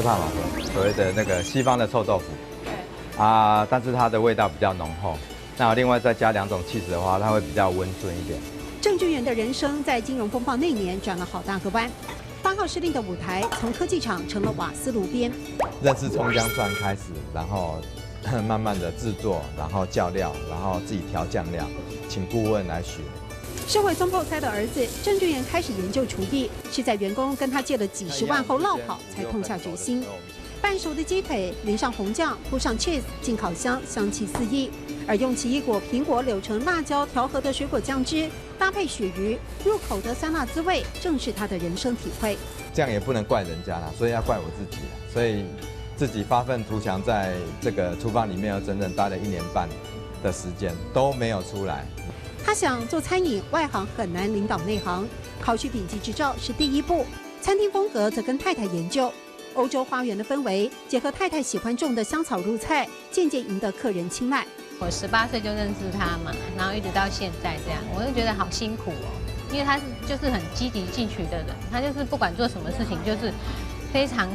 帕玛森，所谓的那个西方的臭豆腐。但是它的味道比较浓厚。那另外再加2种起司的话，它会比较温顺一点。郑俊元的人生在金融风暴那年转了好大个弯。8号司令的舞台从科技厂成了瓦斯炉边。认识葱姜蒜开始，然后慢慢的制作，然后叫料，然后自己调酱料，请顾问来学。身为中破塞的儿子，郑俊元开始研究厨艺，是在员工跟他借了几十万后落跑，才痛下决心。半熟的鸡腿淋上红酱，铺上 cheese 进烤箱，香气四溢。而用奇异果、苹果、柳橙、辣椒调和的水果酱汁，搭配鳕鱼，入口的酸辣滋味，正是他的人生体会。这样也不能怪人家啦，所以要怪我自己啦。所以自己发愤图强，在这个厨房里面有整整待了1年半的时间，都没有出来。他想做餐饮，外行很难领导内行，考取丙级执照是第一步，餐厅风格则跟太太研究。欧洲花园的氛围，结合太太喜欢种的香草入菜，渐渐赢得客人青睐。我18岁就认识他嘛，然后一直到现在这样，我就觉得好辛苦哦，因为他就是很积极进取的人，他就是不管做什么事情就是非常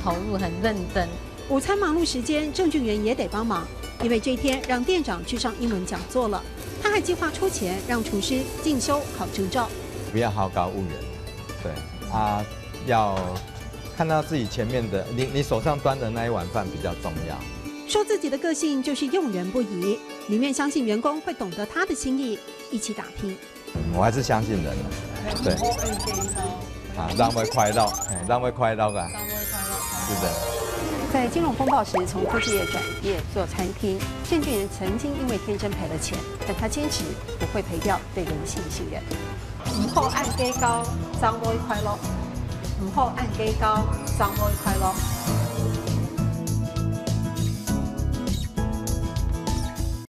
投入，很认真。午餐忙碌时间，郑俊元也得帮忙，因为这天让店长去上英文讲座了。他还计划出钱让厨师进修考证照。不要好高骛远，对要看到自己前面的你手上端的那一碗饭比较重要。说自己的个性就是用人不疑，里面相信员工会懂得他的心意，一起打拼。我还是相信人的，对。让位快乐，让位快乐吧。是的。在金融风暴时，从科技业转业做餐厅，郑俊元曾经因为天真赔了钱，但他坚持不会赔掉对人性的信任。唔好按鸡高，张位快乐。唔好按鸡高，张位